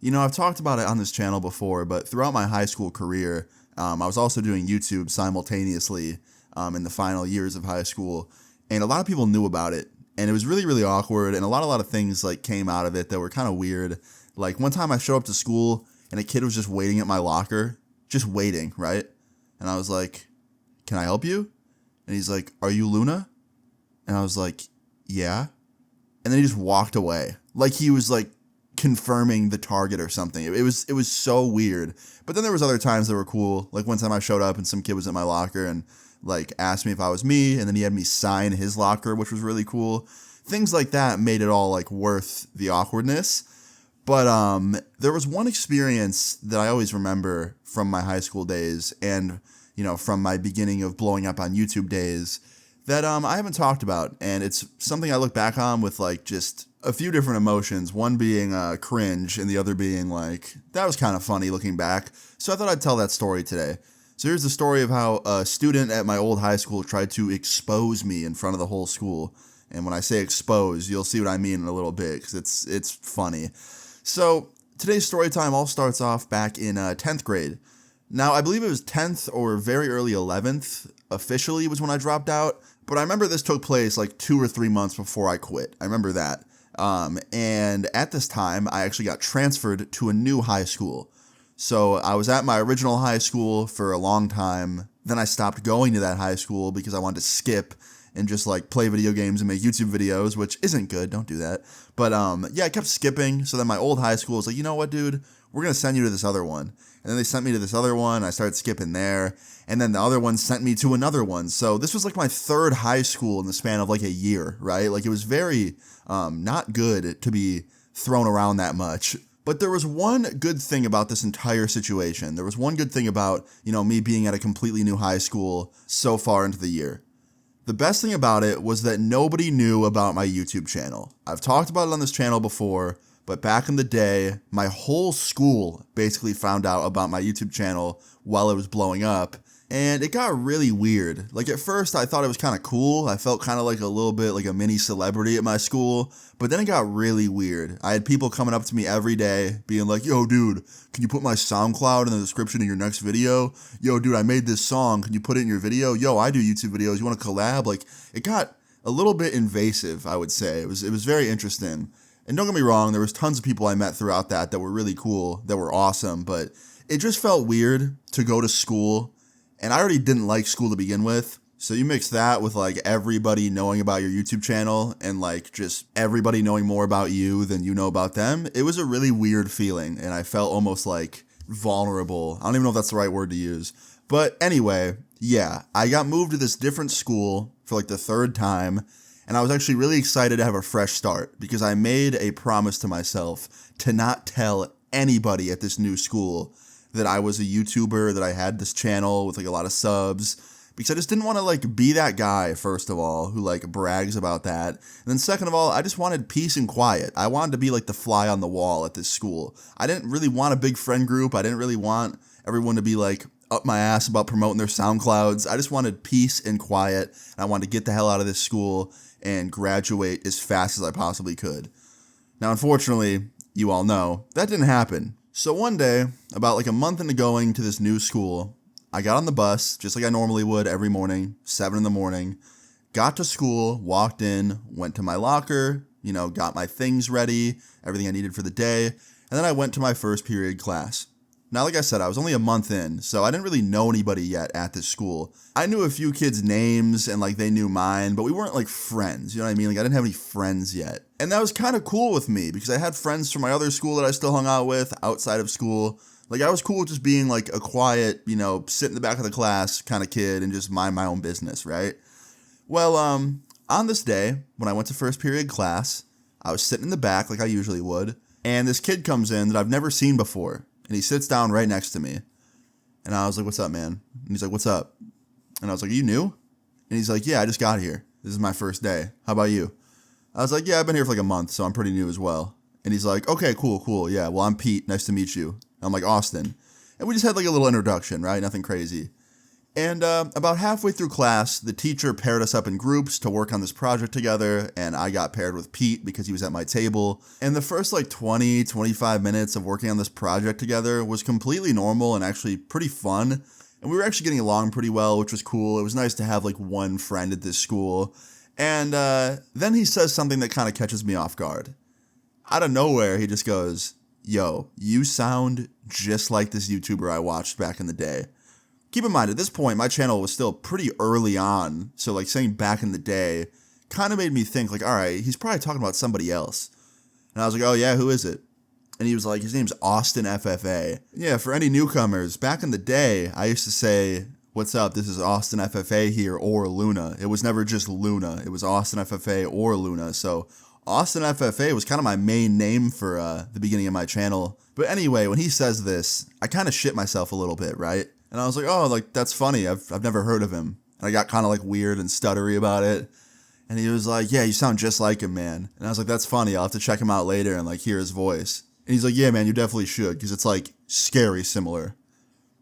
I've talked about it on this channel before, but throughout my high school career, I was also doing YouTube simultaneously in the final years of high school, and a lot of people knew about it, and it was really, really awkward, and a lot of things like came out of it that were kind of weird. Like one time I showed up to school, and a kid was just waiting at my locker, just waiting, right? And I was like, "Can I help you?" And he's like, "Are you Luna?" And I was like, "Yeah." And then he just walked away, like he was like confirming the target or something. It was so weird. But then there was other times that were cool. Like one time I showed up and some kid was at my locker and like asked me if I was me, and then he had me sign his locker, which was really cool. Things like that made it all like worth the awkwardness. But there was one experience that I always remember from my high school days and from my beginning of blowing up on YouTube days that I haven't talked about, and it's something I look back on with like just a few different emotions, one being cringe and the other being like, that was kind of funny looking back. So I thought I'd tell that story today. So here's the story of how a student at my old high school tried to expose me in front of the whole school. And when I say expose, you'll see what I mean in a little bit, because it's funny. So today's story time all starts off back in 10th grade. Now, I believe it was 10th or very early 11th officially was when I dropped out, but I remember this took place like 2 or 3 months before I quit. I remember that. And at this time, I actually got transferred to a new high school. So I was at my original high school for a long time. Then I stopped going to that high school because I wanted to skip and just like play video games and make YouTube videos, which isn't good. Don't do that. But yeah, I kept skipping. So then my old high school was like, you know what, dude? We're going to send you to this other one. And then they sent me to this other one. I started skipping there. And then the other one sent me to another one. So this was like my third high school in the span of like a year, right? Like it was very not good to be thrown around that much. But there was one good thing about this entire situation. There was one good thing about, me being at a completely new high school so far into the year. The best thing about it was that nobody knew about my YouTube channel. I've talked about it on this channel before, but back in the day, my whole school basically found out about my YouTube channel while it was blowing up, and it got really weird. Like at first, I thought it was kind of cool. I felt kind of like a little bit like a mini celebrity at my school, but then it got really weird. I had people coming up to me every day being like, "Yo, dude, can you put my SoundCloud in the description of your next video? Yo, dude, I made this song. Can you put it in your video? Yo, I do YouTube videos. You want to collab?" Like it got a little bit invasive, I would say. It was very interesting. And don't get me wrong, there was tons of people I met throughout that were really cool, that were awesome, but it just felt weird to go to school, and I already didn't like school to begin with, so you mix that with like everybody knowing about your YouTube channel and like just everybody knowing more about you than you know about them. It was a really weird feeling, and I felt almost like vulnerable. I don't even know if that's the right word to use. But anyway, yeah, I got moved to this different school for like the third time, and I was actually really excited to have a fresh start because I made a promise to myself to not tell anybody at this new school that I was a YouTuber, that I had this channel with like a lot of subs, because I just didn't want to like be that guy, first of all, who like brags about that. And then second of all, I just wanted peace and quiet. I wanted to be like the fly on the wall at this school. I didn't really want a big friend group. I didn't really want everyone to be like up my ass about promoting their SoundClouds. I just wanted peace and quiet. And I wanted to get the hell out of this school and graduate as fast as I possibly could. Now, unfortunately, you all know, that didn't happen. So one day, about like a month into going to this new school, I got on the bus, just like I normally would every morning, 7 in the morning, got to school, walked in, went to my locker, got my things ready, everything I needed for the day, and then I went to my first period class. Now, like I said, I was only a month in, so I didn't really know anybody yet at this school. I knew a few kids' names, and like they knew mine, but we weren't like friends, you know what I mean? Like I didn't have any friends yet. And that was kind of cool with me, because I had friends from my other school that I still hung out with outside of school. Like I was cool with just being like a quiet, sit in the back of the class kind of kid and just mind my own business, right? Well, on this day, when I went to first period class, I was sitting in the back like I usually would, and this kid comes in that I've never seen before. And he sits down right next to me. And I was like, "What's up, man?" And he's like, "What's up?" And I was like, "Are you new?" And he's like, "Yeah, I just got here. This is my first day. How about you?" I was like, "Yeah, I've been here for like a month, so I'm pretty new as well." And he's like, "Okay, cool. Yeah, well, I'm Pete. Nice to meet you." And I'm like, "Austin." And we just had like a little introduction, right? Nothing crazy. And about halfway through class, the teacher paired us up in groups to work on this project together, and I got paired with Pete because he was at my table. And the first 20, 25 minutes of working on this project together was completely normal and actually pretty fun. And we were actually getting along pretty well, which was cool. It was nice to have one friend at this school. And then he says something that kind of catches me off guard. Out of nowhere, he just goes, "Yo, you sound just like this YouTuber I watched back in the day." Keep in mind, at this point, my channel was still pretty early on, so saying back in the day kind of made me think all right, he's probably talking about somebody else. And I was like, oh yeah, who is it? And he was like, his name's Austin FFA. Yeah, for any newcomers, back in the day, I used to say, "What's up, this is Austin FFA here, or Luna." It was never just Luna, it was Austin FFA or Luna, so Austin FFA was kind of my main name for the beginning of my channel. But anyway, when he says this, I kind of shit myself a little bit, right? And I was like, oh, that's funny. I've never heard of him. And I got kind of weird and stuttery about it. And he was like, yeah, you sound just like him, man. And I was like, that's funny. I'll have to check him out later and hear his voice. And he's like, yeah, man, you definitely should, because it's scary similar.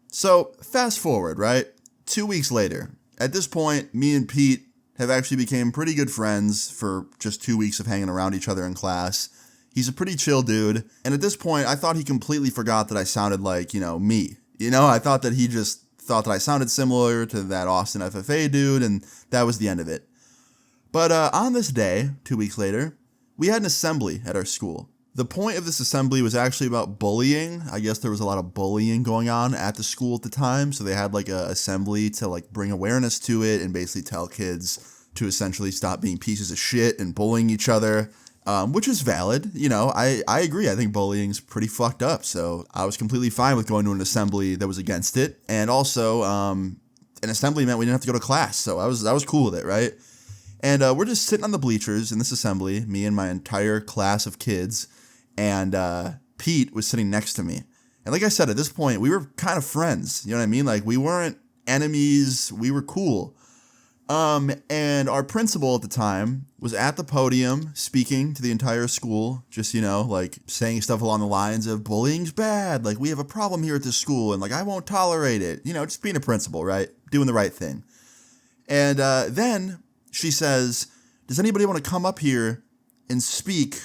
So fast forward, right? 2 weeks later. At this point, me and Pete have actually became pretty good friends for just 2 weeks of hanging around each other in class. He's a pretty chill dude. And at this point, I thought he completely forgot that I sounded like, me. I thought that he just thought that I sounded similar to that Austin FFA dude, and that was the end of it. But on this day, 2 weeks later, we had an assembly at our school. The point of this assembly was actually about bullying. I guess there was a lot of bullying going on at the school at the time, so they had a assembly to bring awareness to it and basically tell kids to essentially stop being pieces of shit and bullying each other. Which is valid. I agree. I think bullying's pretty fucked up. So I was completely fine with going to an assembly that was against it. And also, an assembly meant we didn't have to go to class. So I was cool with it, right? And we're just sitting on the bleachers in this assembly, me and my entire class of kids. And Pete was sitting next to me. And like I said, at this point, we were kind of friends. You know what I mean? We weren't enemies. We were cool. And our principal at the time was at the podium speaking to the entire school, just, saying stuff along the lines of bullying's bad. We have a problem here at this school and I won't tolerate it. Just being a principal, right? Doing the right thing. And, then she says, does anybody want to come up here and speak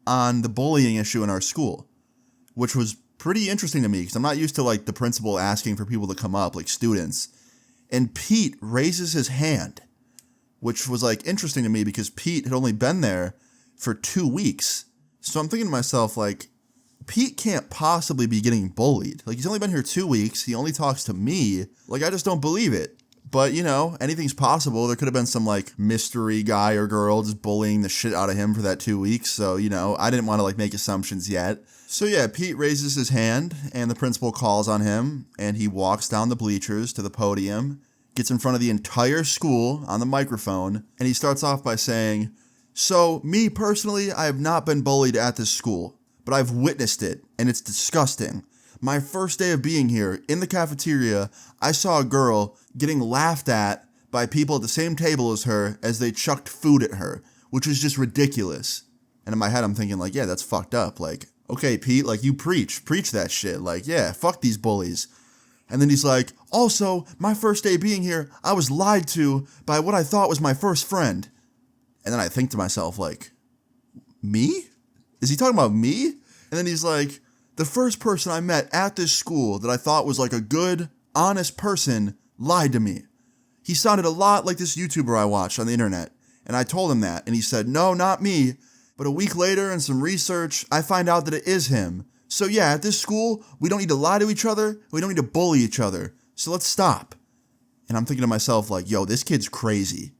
on the bullying issue in our school? Which was pretty interesting to me because I'm not used to the principal asking for people to come up, students. And Pete raises his hand, which was interesting to me because Pete had only been there for 2 weeks. So I'm thinking to myself, Pete can't possibly be getting bullied. He's only been here 2 weeks. He only talks to me. I just don't believe it. But, anything's possible. There could have been some mystery guy or girl just bullying the shit out of him for that 2 weeks. So, I didn't want to make assumptions yet. So yeah, Pete raises his hand and the principal calls on him and he walks down the bleachers to the podium, gets in front of the entire school on the microphone, and he starts off by saying, "So, me personally, I have not been bullied at this school, but I've witnessed it, and it's disgusting. My first day of being here, in the cafeteria, I saw a girl getting laughed at by people at the same table as her as they chucked food at her, which was just ridiculous." And in my head, I'm thinking yeah, that's fucked up. Okay, Pete, you preach that shit. Yeah, fuck these bullies. And then he's like, "Also, my first day being here, I was lied to by what I thought was my first friend." And then I think to myself, me? Is he talking about me? And then he's like, "The first person I met at this school that I thought was a good, honest person lied to me. He sounded a lot like this YouTuber I watched on the internet." And I told him that, and he said, "No, not me. But a week later in some research, I find out that it is him. So yeah, at this school, we don't need to lie to each other. We don't need to bully each other. So let's stop." And I'm thinking to myself, yo, this kid's crazy.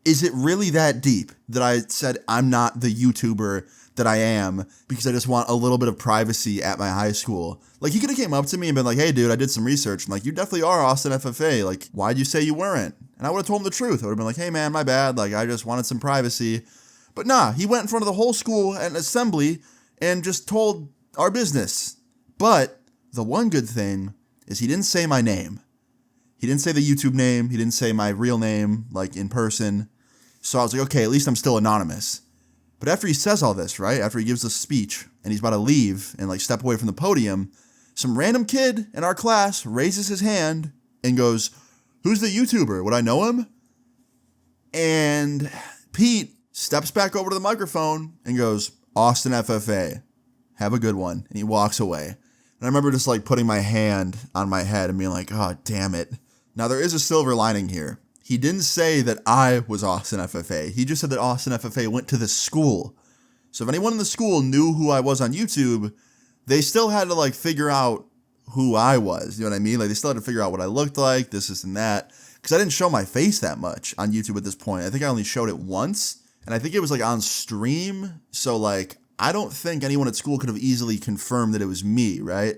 Is it really that deep that I said I'm not the YouTuber that I am because I just want a little bit of privacy at my high school? He could have came up to me and been like, "Hey, dude, I did some research. And you definitely are Austin FFA. Why'd you say you weren't?" And I would have told him the truth. I would have been like, "Hey, man, my bad. I just wanted some privacy." But nah, he went in front of the whole school at an assembly and just told our business. But the one good thing is he didn't say my name. He didn't say the YouTube name. He didn't say my real name, in person. So I was like, okay, at least I'm still anonymous. But after he says all this, right, after he gives the speech and he's about to leave and step away from the podium, some random kid in our class raises his hand and goes, Who's the YouTuber? Would I know him? And Pete steps back over to the microphone and goes, Austin FFA, have a good one. And he walks away. And I remember just like putting my hand on my head and being like, oh, damn it. Now there is a silver lining here. He didn't say that I was Austin FFA. He just said that Austin FFA went to the school. So if anyone in the school knew who I was on YouTube, they still had to like figure out who I was. You know what I mean? Like they still had to figure out what I looked like, this and that. Because I didn't show my face that much on YouTube at this point. I think I only showed it once. And I think it was like on stream. So like, I don't think anyone at school could have easily confirmed that it was me, right?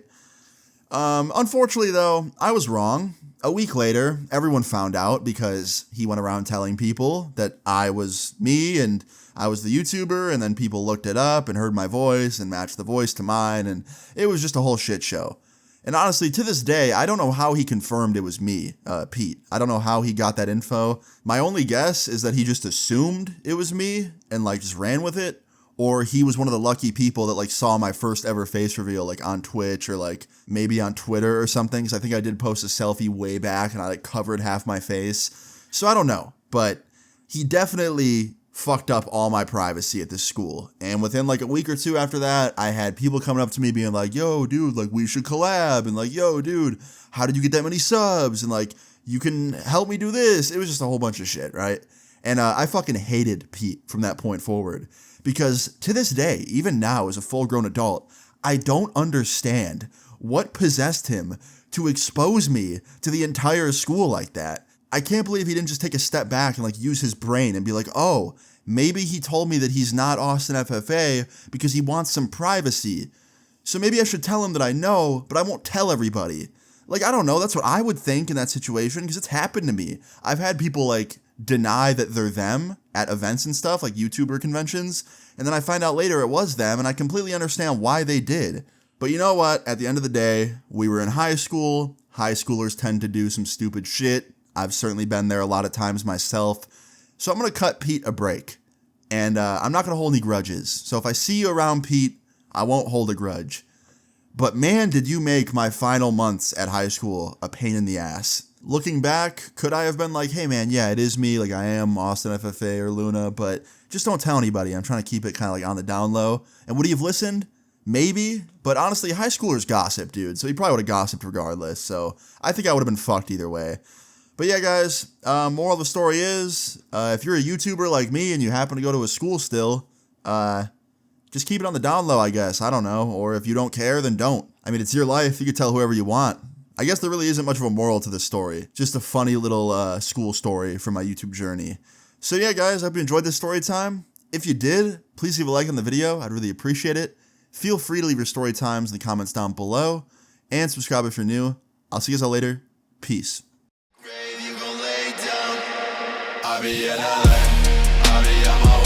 Unfortunately though, I was wrong. A week later, everyone found out because he went around telling people that I was me and I was the YouTuber, and then people looked it up and heard my voice and matched the voice to mine, and it was just a whole shit show. And honestly, to this day, I don't know how he confirmed it was me, Pete. I don't know how he got that info. My only guess is that he just assumed it was me and like just ran with it. Or he was one of the lucky people that like saw my first ever face reveal like on Twitch or like maybe on Twitter or something. Because I think I did post a selfie way back and I like covered half my face. So I don't know. But he definitely fucked up all my privacy at this school. And within like a week or two after that, I had people coming up to me being like, yo, dude, like we should collab. And like, yo, dude, how did you get that many subs? And like, you can help me do this. It was just a whole bunch of shit, right? And I fucking hated Pete from that point forward. Because to this day, even now as a full-grown adult, I don't understand what possessed him to expose me to the entire school like that. I can't believe he didn't just take a step back and like use his brain and be like, oh, maybe he told me that he's not Austin FFA because he wants some privacy. So maybe I should tell him that I know, but I won't tell everybody. Like, I don't know. That's what I would think in that situation because it's happened to me. I've had people like deny that they're them at events and stuff like YouTuber conventions. And then I find out later it was them and I completely understand why they did. But you know what? At the end of the day, we were in high school. High schoolers tend to do some stupid shit. I've certainly been there a lot of times myself. So I'm going to cut Pete a break. And I'm not going to hold any grudges. So if I see you around, Pete, I won't hold a grudge. But man, did you make my final months at high school a pain in the ass. Looking back, could I have been like, hey man, yeah, it is me, like I am Austin FFA or Luna, but just don't tell anybody. I'm trying to keep it kind of like on the down low. And would he have listened? Maybe, but honestly, high schoolers gossip, dude, so he probably would have gossiped regardless, so I think I would have been fucked either way. But yeah, guys, moral of the story is, if you're a YouTuber like me and you happen to go to a school still, just keep it on the down low, I guess, I don't know, or if you don't care, then don't. I mean, it's your life, you can tell whoever you want. I guess there really isn't much of a moral to this story. Just a funny little school story from my YouTube journey. So yeah, guys, I hope you enjoyed this story time. If you did, please leave a like on the video. I'd really appreciate it. Feel free to leave your story times in the comments down below. And subscribe if you're new. I'll see you guys all later. Peace. I'll be in LA. I'll be at my